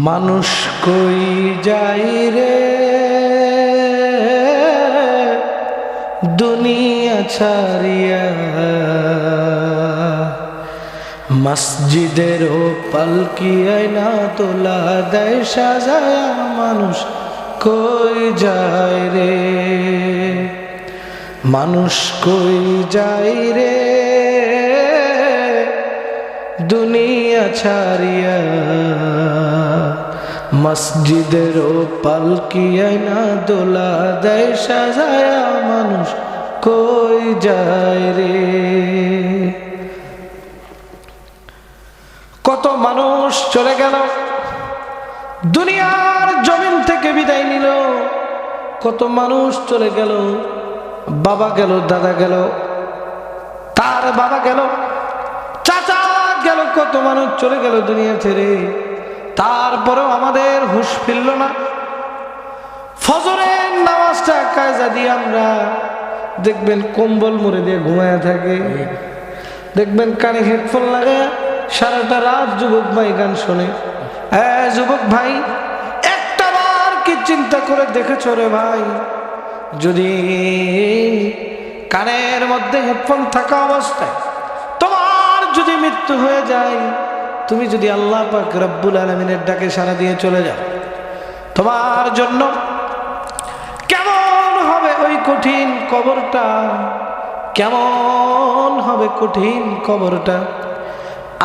মানুষ কই যাই রে দুনিয়া ছাড়িয়া, মসজিদের পালকি আয়না তোলা দেয় সাজায়া। মানুষ কই যায় রে, মানুষ কই যায় রে দুনিয়া ছাড়িয়া, মসজিদের পালকি আয়না দোলা দেয় সাজায়া। মানুষ কই যায় রে। কত মানুষ চলে গেল, দুনিয়ার জমিন থেকে বিদায় নিল। কত মানুষ চলে গেল, বাবা গেল, দাদা গেল, তার বাবা গেল, চাচা গেল, কত মানুষ চলে গেল দুনিয়া ছেড়ে। তারপরেও আমাদের হুঁশ ফিরল না। ফজরের নামাজটা কায়দা দিয়ে আমরা দেখবেন কম্বল মুড়ে দিয়ে ঘুমায় থাকে, দেখবেন কানে হেডফোন লাগে সারাটা রাত যুবক ভাই গান শোনে। হ্যাঁ যুবক ভাই, একটা বার কি চিন্তা করে দেখেছ রে ভাই, যদি কানের মধ্যে হেডফোন থাকা অবস্থায় তোমার যদি মৃত্যু হয়ে যায়, তুমি যদি আল্লাহ পাক রব্বুল আলামিনের ডাকে সাড়া দিয়ে চলে যাও, তোমার জন্য কেমন হবে ওই কঠিন কবরটা, কেমন হবে কঠিন কবরটা।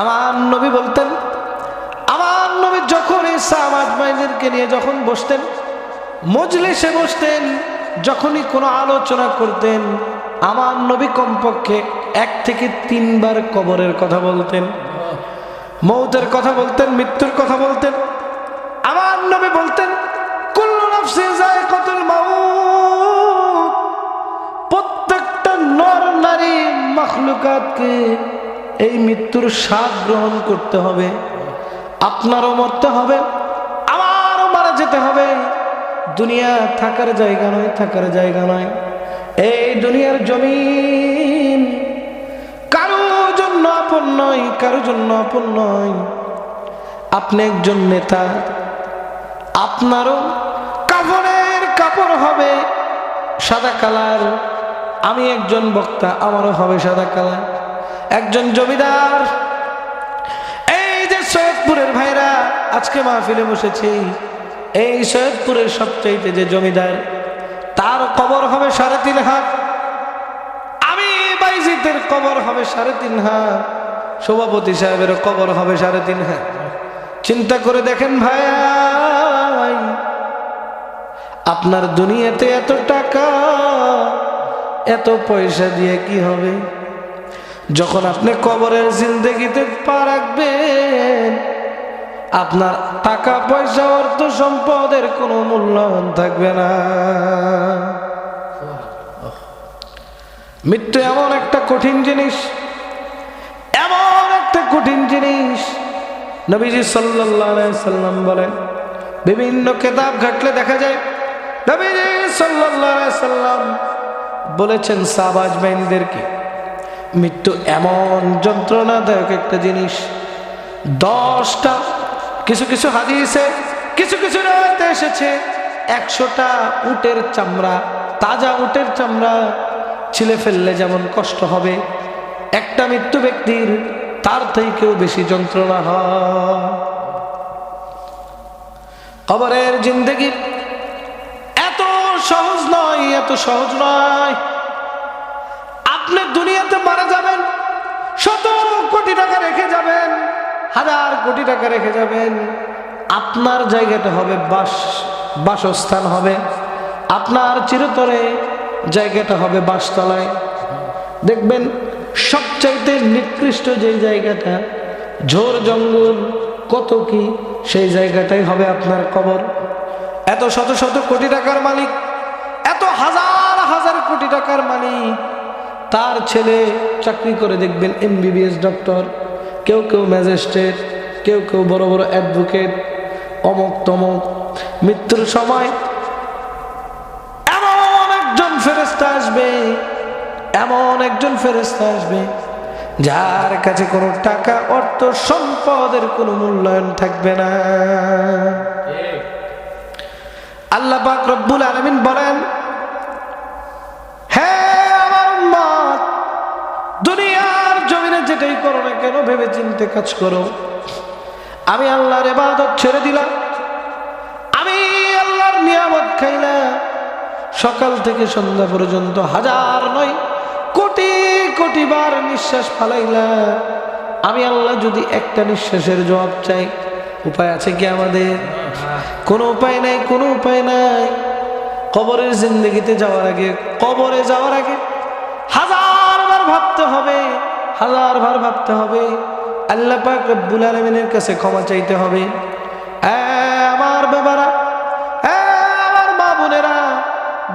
আমার নবী বলতেন, আমার নবী যখন এই সাহাবা আজমাইনদেরকে নিয়ে যখন বসতেন, মজলিসে বসতেন, যখনই কোনো আলোচনা করতেন, আমার নবী কমপক্ষে 1 থেকে 3 বার কবরের কথা বলতেন, মৌতের কথা বলতেন, মৃত্যুর কথা বলতেন। আমার নবী বলতেন, কুল্লু নাফসিন যায়কাতুল মাউত, প্রত্যেকটা নর নারী মাখলুকাতকে এই মৃত্যুর স্বাদ গ্রহণ করতে হবে। আপনারও মরতে হবে, আমারও মারা যেতে হবে। দুনিয়া থাকার জায়গা নয়, থাকার জায়গা নয়। এই দুনিয়ার জমিন কারো জন্য আপন নয়, কারো জন্য আপন নয়। আপনি একজন নেতা, আপনারও কাফনের কাপড় হবে সাদা কালার। আমি একজন বক্তা, আমারও হবে সাদা কালার। একজন জমিদার, এই যে সৈয়দপুরের ভাইরা আজকে মাহফিলে বসেছি, এই সৈয়দপুরের সবচাইতে যে জমিদার, তার কবর হবে 3.5 হাত। আমি বাইজিতের কবর হবে 3.5 হাত। সভাপতি সাহেবের কবর হবে 3.5 হাত। চিন্তা করে দেখেন ভাই, আপনার দুনিয়াতে এত টাকা, এত পয়সা দিয়ে কি হবে? যখন আপনি কবরের জিন্দেগিতে পা রাখবেন, আপনার টাকা পয়সা অর্থ সম্পদের কোনো মূল্যায়ন থাকবে না। মৃত্যু এমন একটা কঠিন জিনিস, এমন একটা কঠিন জিনিস। নবীজি সাল্লাল্লাহু আলাইহি সাল্লাম বলেন, বিভিন্ন কিতাব ঘাটলে দেখা যায় নবীজি সাল্লাল্লাহু আলাইহি সাল্লাম বলেছেন সাহাবা আজমাইনদেরকে, মৃত্যু এমন যন্ত্রণাদায়ক একটা জিনিস। 10টা কিছু কিছু হাদিসে, কিছু কিছু রাতে এসেছে 100টা উটের চামড়া, তাজা উটের চামড়া ছিলে ফেললে যেমন কষ্ট হবে, একটা মৃত্যু ব্যক্তির তার থেকেও বেশি যন্ত্রণা হয়। কবরের জিন্দেগি এত সহজ নয়, এত সহজ নয়। আপনি দুনিয়াতে মারা যাবেন, 100 কোটি টাকা রেখে যাবেন, 1000 কোটি টাকা রেখে যাবেন, আপনার জায়গাটা হবে বাসস্থান হবে, আপনার চিরতরে জায়গাটা হবে বাসতলায়। দেখবেন সবচাইতে নিকৃষ্ট যে জায়গাটা, ঝোড় জঙ্গল কত কি, সেই জায়গাটাই হবে আপনার কবর। এত শত শত কোটি টাকার মালিক, এত হাজার হাজার কোটি টাকার মালিক, তার ছেলে চাকরি করে দেখবেন MBBS ডক্টর, কেউ কেউ ম্যাজিস্ট্রেট, কেউ কেউ বড় বড় অ্যাডভোকেট, অমক তমক। মৃত্যুর সময় এমন একজন ফেরেশতা আসবে, এমন একজন ফেরেশতা আসবে যার কাছে কোনো টাকা অর্থ সম্পদের কোনো মূল্যায়ন থাকবে না। পাক রব্বুল আলামিন বলেন, হে আমার উম্মত, দুনিয়ার জমিনে যেটাই করো না কেন ভেবে চিন্তে কাজ করো। আমি আল্লাহর ইবাদত ছেড়ে দিলাম, আমি আল্লাহর নিয়ামত খাইলাম, সকাল থেকে সন্ধ্যা পর্যন্ত হাজার নয় কোটি কোটি বার নিঃশ্বাস ফালাইলাম। আমি আল্লাহ যদি একটা নিঃশ্বাসের জবাব চাই, উপায় আছে কি আমাদের? কোনো উপায় নাই, কোনো উপায় নাই। কবরের জিন্দেগিতে যাওয়ার আগে, কবরে যাওয়ার আগে হাজার বার ভাবতে হবে, হাজার বার ভাবতে হবে। আল্লাহ পাক রব্বুল আলামিনের কাছে ক্ষমা চাইতে হবে। আমার বাবারা, আমার মা বোনেরা,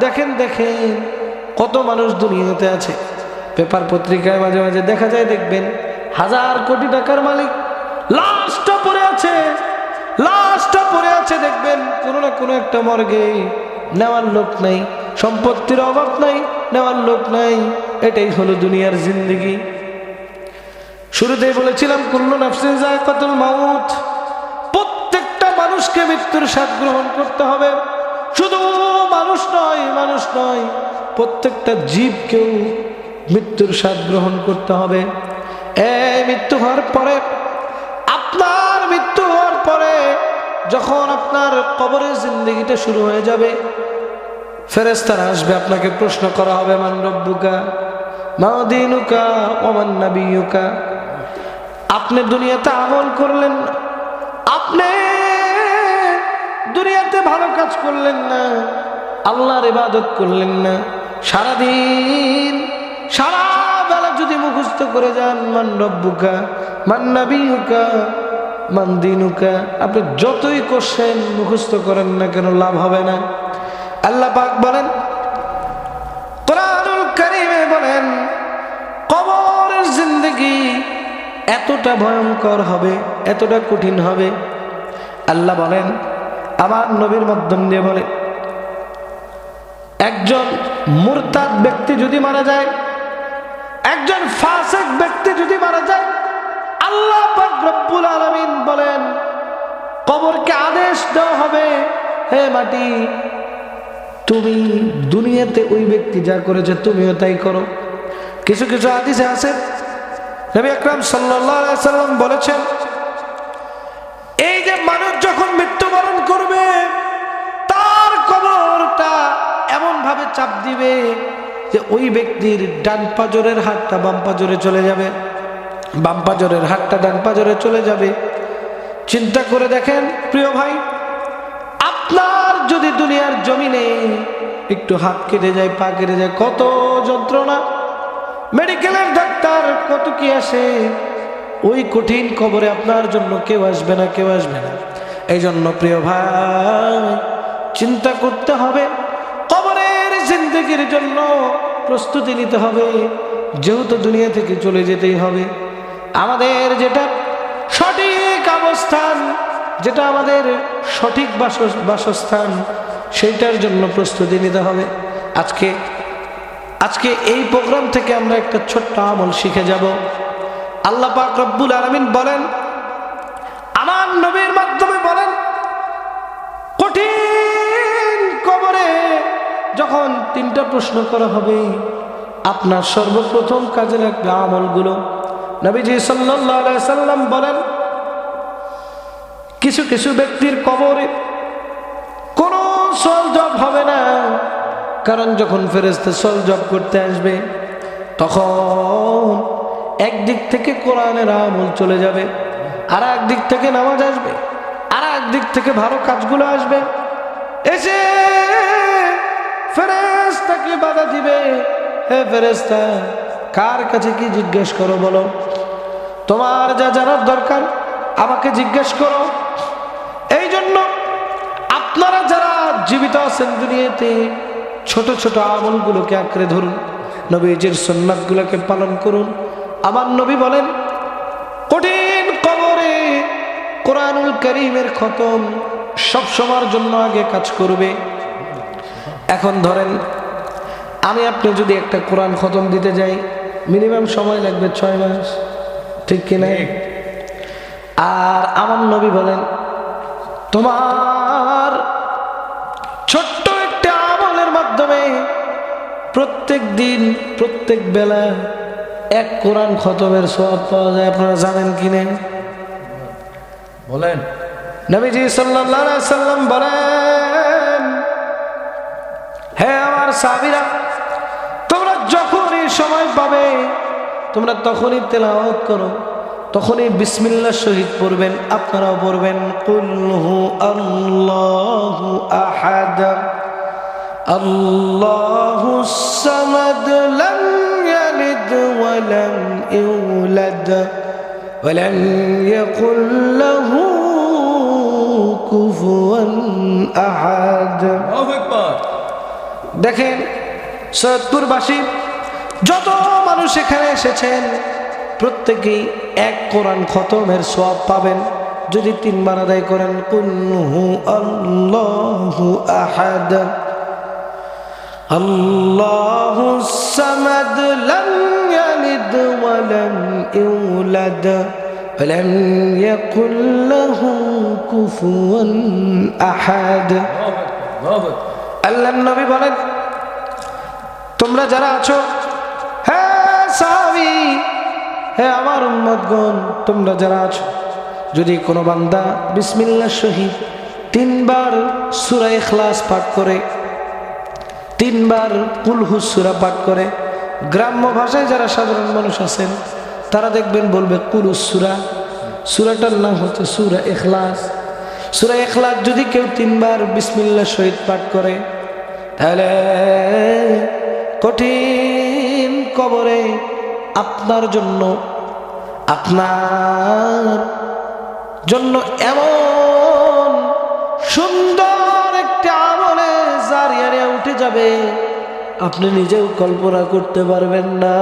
দেখেন দেখেন কত মানুষ দুনিয়াতে আছে। পেপার পত্রিকায় মাঝে মাঝে দেখা যায়, দেখবেন হাজার কোটি টাকার মালিক লাশটা পড়ে আছে, লাশটা পড়ে আছে। দেখবেন কোনো না কোনো একটা মর্গে, নেওয়ার লোক নাই, সম্পত্তির অভাব নাই, নেওয়ার লোক নাই। এটাই হলো দুনিয়ার জিন্দেগি। শুরুতেই বলেছিলাম, কুল্লু নাফসিন যায়কাতুল মাউত, প্রত্যেকটা মানুষকে মৃত্যুর স্বাদ গ্রহণ করতে হবে। শুধু মানুষ নয়, মানুষ নয়, প্রত্যেকটা জীবকেও মৃত্যুর স্বাদ গ্রহণ করতে হবে। এই মৃত্যু হওয়ার পরে, আপনার মৃত্যু হওয়ার পরে যখন আপনার কবরের জিন্দেগিটা শুরু হয়ে যাবে, ফেরেশতারা আসবে, আপনাকে প্রশ্ন করা হবে, মান রব্বুকা মা দীনুকা ওয়া মান নাবিয়ুকা। আপনি দুনিয়াতে আমল করলেন না, আপনি দুনিয়াতে ভালো কাজ করলেন না, আল্লাহর ইবাদত করলেন না, সারাদিন সারা বেলা যদি মুখস্থ করে যান, মান রব্বুকা মান নাবিয়ুকা মান দীনুকা, আপনি যতই কোশ্চেন মুখস্থ করেন না কেন লাভ হবে না। আল্লাহ পাক বলেন, কোরআনুল কারীমে বলেন, কবরের জিন্দেগি এতটা ভয়ঙ্কর হবে, এতটা কঠিন হবে। আল্লাহ বলেন, আমার নবীর মাধ্যম দিয়ে বলে, একজন মুরতাদ ব্যক্তি যদি মারা যায়, একজন ফাসিক ব্যক্তি যদি মারা যায়, আল্লাহ পাক রব্বুল আলামিন বলেন, কবরকে আদেশ দেওয়া হবে, হে মাটি, তুমি দুনিয়াতে ওই ব্যক্তি যা করেছে তুমিও তাই করো। কিছু কিছু হাদিসে আছে, নবী আকরাম সাল্লাল্লাহু আলাইহি ওয়াসাল্লাম বলেছেন, এই যে মানুষ যখন মৃত্যুবরণ করবে, তার কবরটা এমন ভাবে চাপ দিবে যে ওই ব্যক্তির ডান পাজরের হাতটা বাম পাজরে চলে যাবে, বাম পাজরের হাতটা ডান পাজরে চলে যাবে। চিন্তা করে দেখেন প্রিয় ভাই, আপনার যদি দুনিয়ার জমিনে একটু হাত কেটে যায়, পা কেটে যায়, কত যন্ত্রণা, মেডিকেলের ডাক্তার কত কি আসে, ওই কঠিন কবরে আপনার জন্য কেউ আসবে না, কেউ আসবে না। এই জন্য প্রিয় ভাই, চিন্তা করতে হবে, কবরের জিন্দেগির জন্য প্রস্তুতি নিতে হবে। যেহেতু দুনিয়া থেকে চলে যেতেই হবে, আমাদের যেটা সঠিক অবস্থান, যেটা আমাদের সঠিক বাসস্থান, সেইটার জন্য প্রস্তুতি নিতে হবে। আজকে এই প্রোগ্রাম থেকে আমরা একটা ছোট্ট আমল শিখে যাব। আল্লাহ পাক রব্বুল আলামিন বলেন, আমার নবীর মাধ্যমে বলেন, কঠিন কবরে যখন তিনটা প্রশ্ন করা হবে, আপনার সর্বপ্রথম কাজে লাগবে আমলগুলো। নবীজি সাল্লাল্লাহু আলাইহি সাল্লাম বলেন, কিছু কিছু ব্যক্তির কবরে কোনো সওয়াল জবাব হবে না, কারণ যখন ফেরেশতা সওয়াল জবাব করতে আসবে, তখন একদিক থেকে কোরআনের আমল চলে যাবে, আর একদিক থেকে নামাজ আসবে, আর একদিক থেকে ভালো কাজগুলো আসবে। এসে ফেরেশতাকে বাধা দিবে, হে ফেরেশতা, কার কাছে কি জিজ্ঞেস করো বলো, তোমার যা জানার দরকার আমাকে জিজ্ঞেস করো। এই জন্য আপনারা যারা জীবিত আছেন দুনিয়াতে, ছোট ছোট আমলগুলোকে আঁকড়ে ধরুন, নবীজির সুন্নাতগুলোকে পালন করুন। আমার নবী বলেন, কঠিন কবরে কোরআনুল কারীমের খতম সব সময়ের জন্য আগে কাজ করবে। এখন ধরেন আমি আপনি যদি একটা কোরআন খতম দিতে যাই, মিনিমাম সময় লাগবে 6 মাস, ঠিক কিনা? আর আমার নবী বলেন, তোমার ছোট্ট প্রত্যেক দিন প্রত্যেক বেলা এক কোরআন খতমের সওয়াব পাওয়া যায়। আপনারা জানেন কি না? বলেন। নবীজি সাল্লাল্লাহু আলাইহি সাল্লাম বলেন, হে আমার সাহাবীরা, তোমরা যখনই সময় পাবে তোমরা তখনই তেলাওয়াত করো, তখনই বিসমিল্লাহ শহীদ পড়বেন। আপনারাও পড়বেন কুল হু আল্লাহু আহাদ আল্লাহুস সামাদ লাম ইয়ালিদ ওয়া লাম ইউলাদ ওয়া লাম ইয়াকুল লাহু কুফুয়ান আহাদ। আল্লাহু আকবার। দেখেন, সৈয়দপুরবাসী যত মানুষ এখানে এসেছেন প্রত্যেকেই এক কোরআন খতমের সওয়াব পাবেন যদি 3 বার আদায় করেন কুল হু আল্লাহু আহাদ আল্লাহুস সামাদ লাম ইয়ালিদ ওয়া লাম ইউলাদ ওয়া লাম ইয়াকুল লাহু কুফুয়ান আহাদ। আল্লাহর নবী বলেন, তোমরা যারা আছো, হ্যাঁ সাহাবী, হে আমার উম্মতগণ, তোমরা যারা আছো, যদি কোনো বান্দা বিসমিল্লাহ শহীদ 3 বার সূরা ইখলাস পাঠ করে, 3 বার কুল হু সূরা পাঠ করে, গ্রাম্য ভাষায় যারা সাধারণ মানুষ আছেন তারা দেখবেন বলবে কুল হু সূরা, সূরাটার নাম হচ্ছে সূরা ইখলাস। সূরা ইখলাস যদি কেউ 3 বার বিসমিল্লাহ শহীদ পাঠ করে, তাহলে কঠিন কবরে আপনার জন্য এমন সুন্দর একটি আমলে জারিয়া উঠে যাবে, আপনি নিজেও কল্পনা করতে পারবেন না।